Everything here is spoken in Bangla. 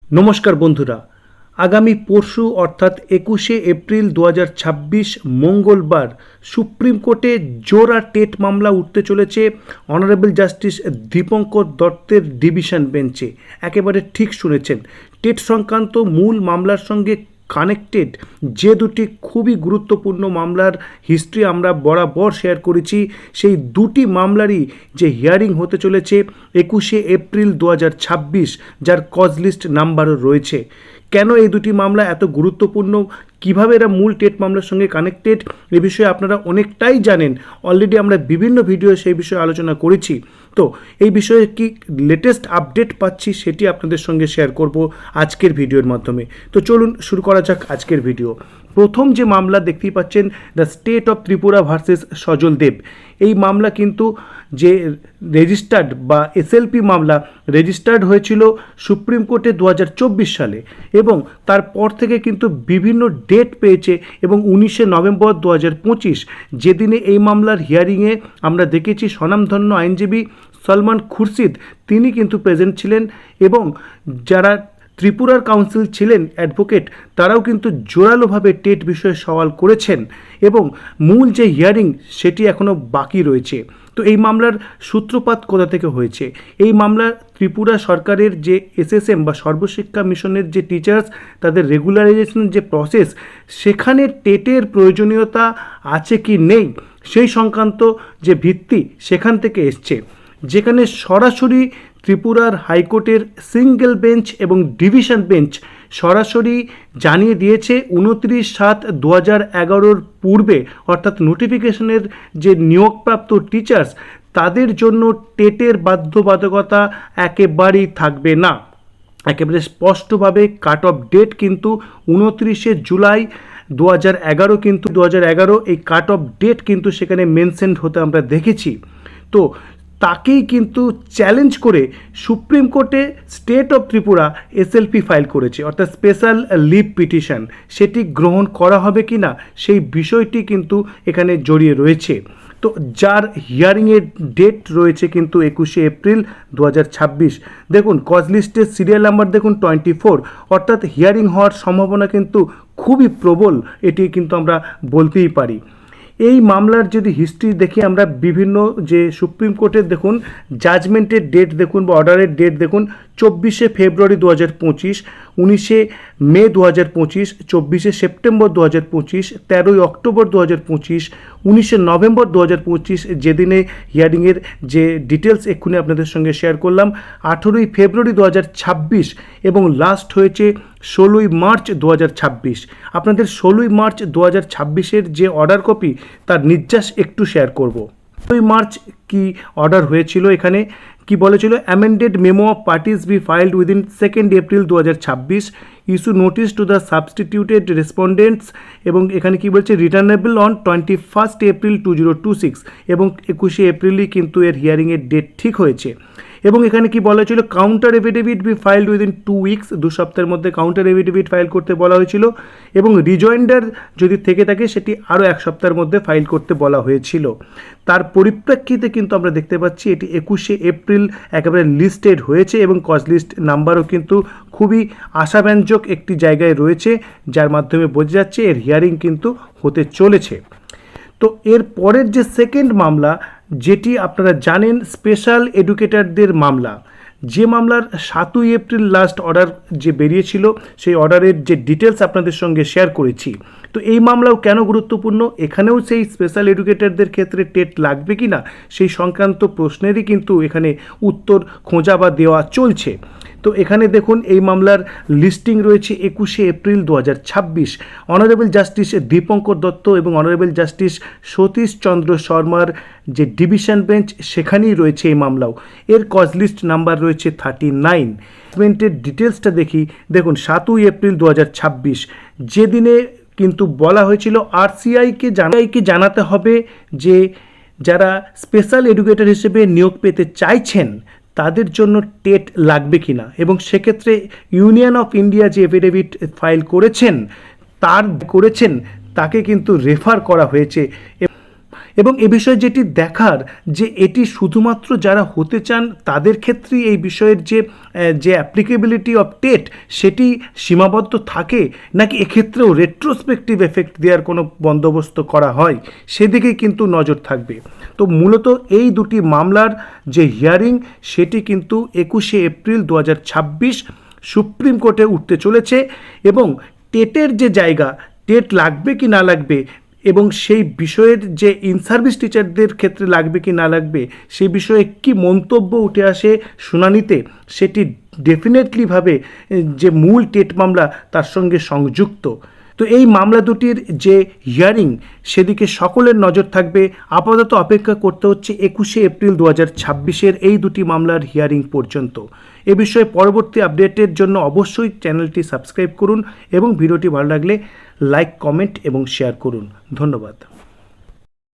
নমস্কার বন্ধুরা, আগামী পরশু অর্থাৎ 21শে এপ্রিল 2026 মঙ্গলবার সুপ্রিম কোর্টে জোড়া টেট মামলা উঠতে চলেছে অনারেবল জাস্টিস দীপঙ্কর দত্তের ডিভিশন বেঞ্চে। একেবারে ঠিক শুনেছেন, টেট সংক্রান্ত মূল মামলার সঙ্গে কানেক্টেড যে দুটি খুবই গুরুত্বপূর্ণ মামলার হিস্ট্রি আমরা বরাবর শেয়ার করেছি, সেই দুটি মামলারই যে হিয়ারিং হতে চলেছে 21শে এপ্রিল 2026, যার কজ লিস্ট নাম্বারও রয়েছে। কেন এই দুটি মামলা এত গুরুত্বপূর্ণ, কিভাবে এরা মূল টেট মামলার সঙ্গে কানেক্টেড, এ বিষয়ে আপনারা অনেকটাই জানেন। অলরেডি আমরা বিভিন্ন ভিডিও সেই বিষয়ে আলোচনা করেছি। তো এই বিষয়ে কি লেটেস্ট আপডেট পাচ্ছি সেটি আপনাদের সঙ্গে শেয়ার করব আজকের ভিডিওর মাধ্যমে। তো চলুন শুরু করা যাক আজকের ভিডিও। প্রথম যে মামলা দেখতেই পাচ্ছেন, the state of Tripura versus Sajal Deb. এই মামলা কিন্তু যে রেজিস্টার্ড বা এসএলপি মামলা রেজিস্টার্ড হয়েছিল সুপ্রিম কোর্টে 2024 সালে, এবং তারপর থেকে কিন্তু বিভিন্ন ডেট পেয়েছে, এবং 19শে নভেম্বর 2025 যেদিনে এই মামলার হিয়ারিংয়ে আমরা দেখেছি স্বনামধন্য আইনজীবী সলমান খুরশিদ, তিনি কিন্তু প্রেজেন্ট ছিলেন, এবং যারা ত্রিপুরার কাউন্সিল ছিলেন অ্যাডভোকেট, তারাও কিন্তু জোরালোভাবে টেট বিষয়ে সওয়াল করেছেন, এবং মূল যে হিয়ারিং সেটি এখনও বাকি রয়েছে। তো এই মামলার সূত্রপাত কোথা থেকে হয়েছে? এই মামলা ত্রিপুরা সরকারের যে এসএসএম বা সর্বশিক্ষা মিশনের যে টিচার্স, তাদের রেগুলারাইজেশনের যে প্রসেস, সেখানে টেটের প্রয়োজনীয়তা আছে কি নেই সেই সংক্রান্ত যে ভিত্তি সেখান থেকে এসছে, যেখানে সরাসরি ত্রিপুরার হাইকোর্টের সিঙ্গেল বেঞ্চ এবং ডিভিশন বেঞ্চ সরাসরি জানিয়ে দিয়েছে 29/7/2011 পূর্বে, অর্থাৎ নোটিফিকেশনের যে নিয়োগপ্রাপ্ত টিচার্স, তাদের জন্য টেটের বাধ্যবাধকতা একেবারেই থাকবে না। একেবারে স্পষ্টভাবে কাট অফ ডেট কিন্তু 29শে জুলাই 2011, কিন্তু 2011 এই কাট অফ ডেট কিন্তু সেখানে মেনশনড হতে আমরা দেখেছি। তো তাকেই কিন্তু চ্যালেঞ্জ করে সুপ্রিম কোর্টে state of Tripura SLP file করেছে, অর্থাৎ স্পেশাল লিভ পিটিশন। সেটি গ্রহণ করা হবে কি না সেই বিষয়টি কিন্তু এখানে জড়িয়ে রয়েছে। তো যার হিয়ারিংয়ের ডেট রয়েছে কিন্তু 21শে এপ্রিল 2026। দেখুন কজ লিস্টের সিরিয়াল নাম্বার দেখুন 24, অর্থাৎ হিয়ারিং হওয়ার সম্ভাবনা কিন্তু খুবই প্রবল, এটি কিন্তু আমরা বলতেই পারি। এই মামলার যদি হিস্ট্রি দেখি আমরা, বিভিন্ন যে সুপ্রিম কোর্টের দেখুন জাজমেন্টের ডেট দেখুন বা অর্ডারের ডেট দেখুন, 24শে ফেব্রুয়ারি 2025, 19শে মে 2025, 24শে সেপ্টেম্বর 2025, 13ই অক্টোবর 2025, 19শে নভেম্বর 2025 যেদিনে হিয়ারিংয়ের যে ডিটেলস এক্ষুনি আপনাদের সঙ্গে শেয়ার করলাম, 18ই ফেব্রুয়ারি 2026, এবং লাস্ট হয়েছে 16ই মার্চ 2026। আপনাদের 16ই মার্চ 2026-এর যে অর্ডার কপি, তার নির্যাস একটু শেয়ার করব। 16ই মার্চ কি অর্ডার হয়েছিল, এখানে কি বলেছিল? Amended memo of parties be filed within 2nd April 2026, issue notice to the substituted respondents, এবং এখানে কি বলছে? রিটার্নেবল অন 21 এপ্রিল 2026, এবং 21শে এপ্রিলই কিন্তু এর হিয়ারিংয়ের ডেট ঠিক হয়েছে। এবং এখানে কি বলা হয়েছিল? Counter affidavit be filed within 2 weeks, 2 সপ্তাহের মধ্যে কাউন্টার এফিডেভিট ফাইল করতে বলা হয়েছিল, এবং রিজয়েন্ডার যদি থেকে থাকে সেটি আরও 1 সপ্তাহের মধ্যে ফাইল করতে বলা হয়েছিল। তার পরিপ্রেক্ষিতে কিন্তু আমরা দেখতে পাচ্ছি এটি 21শে এপ্রিল একেবারে লিস্টেড হয়েছে, এবং কজ লিস্ট নাম্বারও কিন্তু খুবই আশাব্যঞ্জক একটি জায়গায় রয়েছে, যার মাধ্যমে বোঝা যাচ্ছে এর হিয়ারিং কিন্তু হতে চলেছে। তো এর পরের যে সেকেন্ড মামলা, যেটি আপনারা জানেন স্পেশাল এডুকেটরদের মামলা, যে মামলার 7ই এপ্রিল লাস্ট অর্ডার যে বেরিয়েছিল, সেই অর্ডারের যে ডিটেলস আপনাদের সঙ্গে শেয়ার করেছি। তো এই মামলাও কেন গুরুত্বপূর্ণ, এখানেও সেই স্পেশাল এডুকেটরদের ক্ষেত্রে টেট লাগবে কি না সেই সংক্রান্ত প্রশ্নেরই কিন্তু এখানে উত্তর খোঁজা বা দেওয়া চলছে। তো এখানে দেখুন এই মামলার লিস্টিং রয়েছে 21শে April 2026। Honourable justice Dipankar Datta এবং অনারেবল জাস্টিস সতীশ চন্দ্র শর্মার যে ডিভিশন বেঞ্চ, সেখানেই রয়েছে এই মামলাও। এর কজ লিস্ট নাম্বার রয়েছে 39। জাজমেন্টের ডিটেলসটা দেখি, দেখুন 7ই এপ্রিল 2026 যেদিনে কিন্তু বলা হয়েছিল আরসিআইকে জানাতে হবে যে যারা স্পেশাল এডুকেটর হিসেবে নিয়োগ পেতে চাইছেন তাদের জন্য টেট লাগবে কিনা, এবং সেক্ষেত্রে ইউনিয়ন অফ ইন্ডিয়া যে এফিডেভিট ফাইল করেছেন তাকে কিন্তু রেফার করা হয়েছে, এবং এ বিষয়ে যেটি দেখার যে এটি শুধুমাত্র যারা হতে চান তাদের ক্ষেত্রেই এই বিষয়ের যে অ্যাপ্লিকেবিলিটি অফ টেট সেটি সীমাবদ্ধ থাকে, নাকি এক্ষেত্রেও রেট্রোস্পেক্টিভ এফেক্ট দেওয়ার কোনো বন্দোবস্ত করা হয়, সেদিকেই কিন্তু নজর থাকবে। তো মূলত এই দুটি মামলার যে হিয়ারিং সেটি কিন্তু 21শে এপ্রিল 2026 সুপ্রিম কোর্টে উঠতে চলেছে। এবং টেটের যে জায়গা, টেট লাগবে কি না লাগবে এবং সেই বিষয়ের যে ইন সার্ভিস টিচারদের ক্ষেত্রে লাগবে কি না লাগবে সেই বিষয়ে কি মন্তব্য উঠে আসে শুনানিতে, সেটি ডেফিনেটলিভাবে যে মূল টেট মামলা তার সঙ্গে সংযুক্ত। তো এই মামলা দুটির যে হিয়ারিং সেদিকে সকলের নজর থাকবে। আপাতত অপেক্ষা করতে হচ্ছে 21শে এপ্রিল 2026 এই দুটি মামলার হিয়ারিং পর্যন্ত। এ বিষয়ে পরবর্তী আপডেটের জন্য অবশ্যই চ্যানেলটি সাবস্ক্রাইব করুন এবং ভিডিওটি ভালো লাগলে লাইক, কমেন্ট এবং শেয়ার করুন। ধন্যবাদ।